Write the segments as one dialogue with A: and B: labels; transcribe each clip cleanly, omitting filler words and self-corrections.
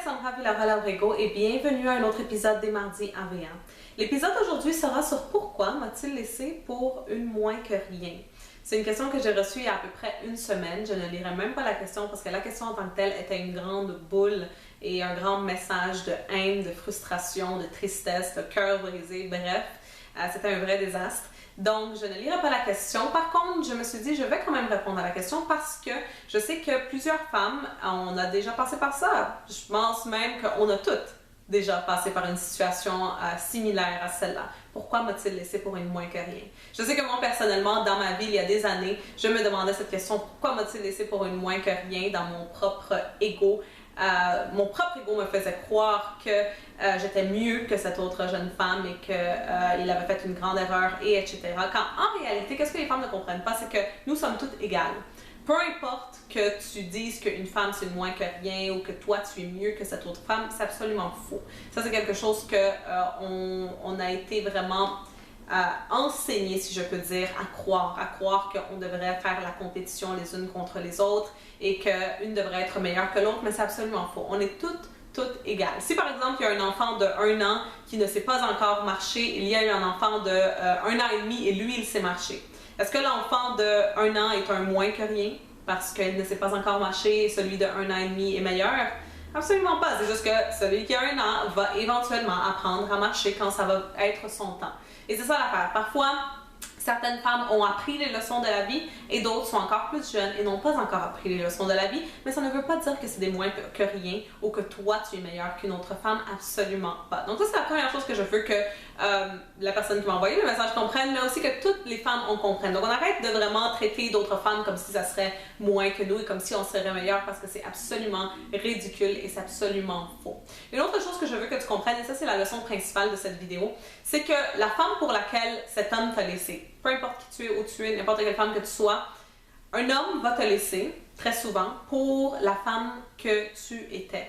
A: Alexandra Villarreal-Abrego et bienvenue à un autre épisode des Mardis AVA. L'épisode d'aujourd'hui sera sur pourquoi m'a-t-il laissé pour une moins que rien. C'est une question que j'ai reçue il y a à peu près une semaine. Je ne lirai même pas la question parce que la question en tant que telle était une grande boule et un grand message de haine, de frustration, de tristesse, de cœur brisé, bref. C'était un vrai désastre. Donc, je ne lirai pas la question. Par contre, je me suis dit, je vais quand même répondre à la question parce que je sais que plusieurs femmes, on a déjà passé par ça. Je pense même qu'on a toutes déjà passé par une situation similaire à celle-là. Pourquoi m'a-t-il laissé pour une moins que rien? Je sais que moi, personnellement, dans ma vie, il y a des années, je me demandais cette question, pourquoi m'a-t-il laissé pour une moins que rien dans mon propre ego? Mon propre ego me faisait croire que j'étais mieux que cette autre jeune femme et qu'il avait fait une grande erreur, et etc. Quand en réalité, qu'est-ce que les femmes ne comprennent pas, c'est que nous sommes toutes égales. Peu importe que tu dises qu'une femme c'est moins que rien ou que toi tu es mieux que cette autre femme, c'est absolument faux. Ça c'est quelque chose que on a été vraiment enseigné, si je peux dire, à croire qu'on devrait faire la compétition les unes contre les autres et qu'une devrait être meilleure que l'autre, mais c'est absolument faux. On est toutes égales. Si par exemple il y a un enfant de 1 an qui ne sait pas encore marcher, il y a un enfant de 1 an et demi et lui il sait marcher. Est-ce que l'enfant de 1 an est un moins que rien parce qu'il ne sait pas encore marcher et celui de 1 an et demi est meilleur? Absolument pas. C'est juste que celui qui a 1 an va éventuellement apprendre à marcher quand ça va être son temps. Et c'est ça l'affaire. Parfois, certaines femmes ont appris les leçons de la vie et d'autres sont encore plus jeunes et n'ont pas encore appris les leçons de la vie, mais ça ne veut pas dire que c'est des moins que rien ou que toi tu es meilleure qu'une autre femme, absolument pas. Donc ça c'est la première chose que je veux que la personne qui m'a envoyé le message comprenne, mais aussi que toutes les femmes en comprennent. Donc on arrête de vraiment traiter d'autres femmes comme si ça serait moins que nous et comme si on serait meilleure parce que c'est absolument ridicule et c'est absolument faux. Une autre chose que je veux que tu comprennes, et ça c'est la leçon principale de cette vidéo, c'est que la femme pour laquelle cet homme t'a laissé, peu importe qui tu es, où tu es, n'importe quelle femme que tu sois, un homme va te laisser, très souvent, pour la femme que tu étais.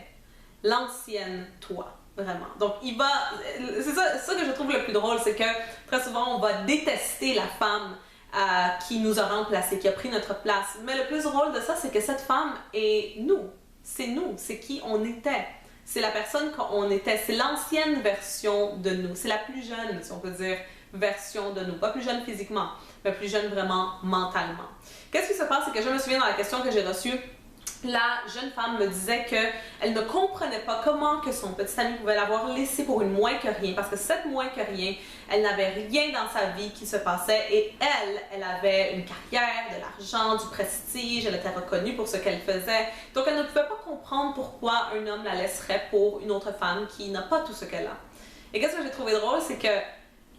A: L'ancienne toi, vraiment. Donc, c'est ça que je trouve le plus drôle, c'est que très souvent, on va détester la femme qui nous a remplacés, qui a pris notre place. Mais le plus drôle de ça, c'est que cette femme est nous. C'est qui on était. C'est la personne qu'on était. C'est l'ancienne version de nous. C'est la plus jeune, si on peut dire, version de nous. Pas plus jeune physiquement, mais plus jeune vraiment mentalement. Qu'est-ce qui se passe? C'est que je me souviens dans la question que j'ai reçue, la jeune femme me disait qu'elle ne comprenait pas comment que son petit ami pouvait l'avoir laissé pour une moins que rien, parce que cette moins que rien, elle n'avait rien dans sa vie qui se passait et elle avait une carrière, de l'argent, du prestige, elle était reconnue pour ce qu'elle faisait. Donc elle ne pouvait pas comprendre pourquoi un homme la laisserait pour une autre femme qui n'a pas tout ce qu'elle a. Et qu'est-ce que j'ai trouvé drôle, c'est que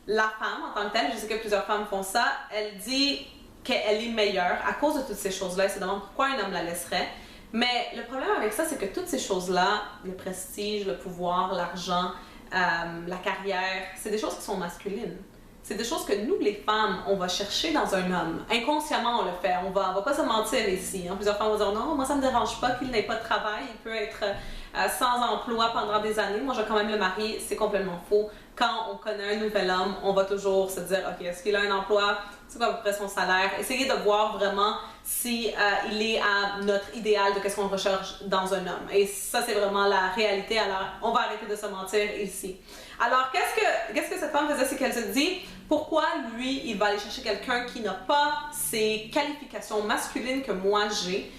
A: la femme, en tant que telle, je sais que plusieurs femmes font ça, elle dit qu'elle est meilleure à cause de toutes ces choses-là. Elle se demande pourquoi un homme la laisserait. Mais le problème avec ça, c'est que toutes ces choses-là, le prestige, le pouvoir, l'argent, la carrière, c'est des choses qui sont masculines. C'est des choses que nous, les femmes, on va chercher dans un homme. Inconsciemment, on le fait. On va pas se mentir ici. Plusieurs femmes vont dire « Non, moi, ça me dérange pas qu'il n'ait pas de travail. Il peut être sans emploi pendant des années. Moi, je vais quand même le marier. » C'est complètement faux. Quand on connaît un nouvel homme, on va toujours se dire « Ok, est-ce qu'il a un emploi? C'est quoi à peu près son salaire? » Essayez de voir vraiment si il est à notre idéal de qu'est-ce qu'on recherche dans un homme. Et ça, c'est vraiment la réalité. Alors, on va arrêter de se mentir ici. Alors, qu'est-ce que cette femme faisait? C'est qu'elle se dit, pourquoi lui, il va aller chercher quelqu'un qui n'a pas ces qualifications masculines que moi j'ai?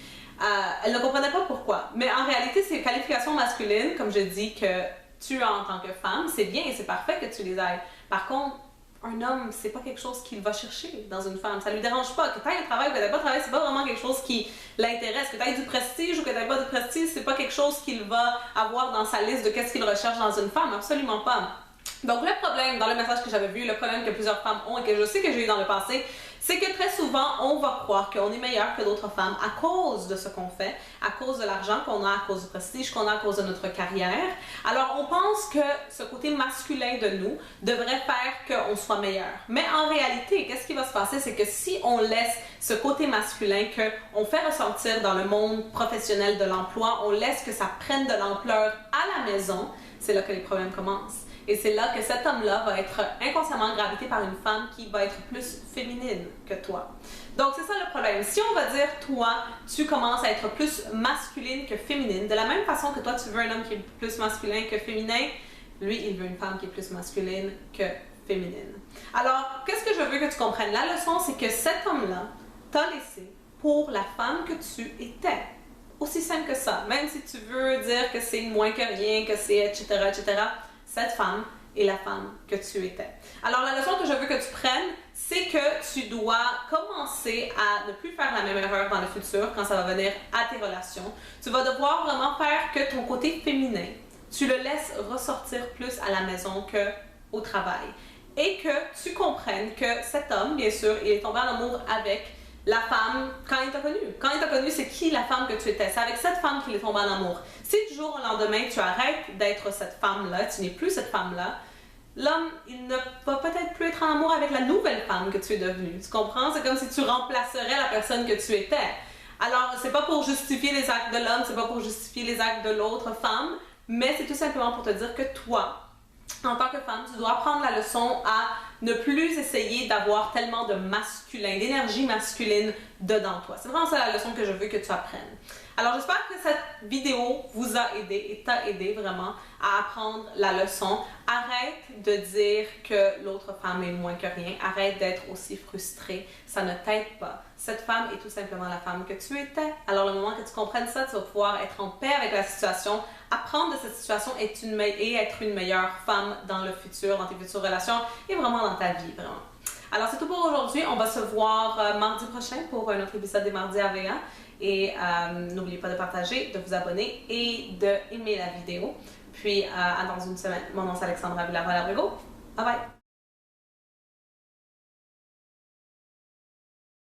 A: Elle ne comprenait pas pourquoi. Mais en réalité, ces qualifications masculines, comme je dis que tu as en tant que femme, c'est bien et c'est parfait que tu les aies. Par contre, un homme, c'est pas quelque chose qu'il va chercher dans une femme. Ça lui dérange pas. Que tu aies un travail ou que tu n'aies pas de travail, c'est pas vraiment quelque chose qui l'intéresse. Que tu aies du prestige ou que tu n'aies pas de prestige, c'est pas quelque chose qu'il va avoir dans sa liste de qu'est-ce qu'il recherche dans une femme. Absolument pas. Donc le problème, dans le message que j'avais vu, le problème que plusieurs femmes ont et que je sais que j'ai eu dans le passé, c'est que très souvent, on va croire qu'on est meilleur que d'autres femmes à cause de ce qu'on fait, à cause de l'argent qu'on a, à cause du prestige qu'on a, à cause de notre carrière. Alors, on pense que ce côté masculin de nous devrait faire qu'on soit meilleur. Mais en réalité, qu'est-ce qui va se passer? C'est que si on laisse ce côté masculin qu'on fait ressortir dans le monde professionnel de l'emploi, on laisse que ça prenne de l'ampleur à la maison, c'est là que les problèmes commencent. Et c'est là que cet homme-là va être inconsciemment gravité par une femme qui va être plus féminine que toi. Donc c'est ça le problème. Si on va dire, toi, tu commences à être plus masculine que féminine, de la même façon que toi, tu veux un homme qui est plus masculin que féminin, lui, il veut une femme qui est plus masculine que féminine. Alors, qu'est-ce que je veux que tu comprennes? La leçon, c'est que cet homme-là t'a laissé pour la femme que tu étais. Aussi simple que ça. Même si tu veux dire que c'est moins que rien, que c'est etc., cette femme est la femme que tu étais. Alors, la leçon que je veux que tu prennes, c'est que tu dois commencer à ne plus faire la même erreur dans le futur quand ça va venir à tes relations. Tu vas devoir vraiment faire que ton côté féminin, tu le laisses ressortir plus à la maison qu'au travail. Et que tu comprennes que cet homme, bien sûr, il est tombé en amour avec la femme quand il t'a connu. Quand il t'a connu, c'est qui la femme que tu étais? C'est avec cette femme qu'il est tombé en amour. Si du jour au lendemain, tu arrêtes d'être cette femme-là, tu n'es plus cette femme-là, l'homme, il ne va peut-être plus être en amour avec la nouvelle femme que tu es devenue. Tu comprends? C'est comme si tu remplacerais la personne que tu étais. Alors, c'est pas pour justifier les actes de l'homme, c'est pas pour justifier les actes de l'autre femme, mais c'est tout simplement pour te dire que toi, en tant que femme, tu dois apprendre la leçon à ne plus essayer d'avoir tellement de masculin, d'énergie masculine dedans toi. C'est vraiment ça la leçon que je veux que tu apprennes. Alors j'espère que cette vidéo vous a aidé et t'a aidé vraiment à apprendre la leçon. Arrête de dire que l'autre femme est moins que rien. Arrête d'être aussi frustrée. Ça ne t'aide pas. Cette femme est tout simplement la femme que tu étais. Alors le moment que tu comprennes ça, tu vas pouvoir être en paix avec la situation, apprendre de cette situation et être une meilleure femme dans le futur, dans tes futures relations et vraiment dans ta vie, vraiment. Alors c'est tout pour aujourd'hui. On va se voir mardi prochain pour un autre épisode des Mardis AVA. Et n'oubliez pas de partager, de vous abonner et d'aimer la vidéo. Puis, dans une semaine, mon nom c'est Alexandra Villarreal-Abrego. Bye bye!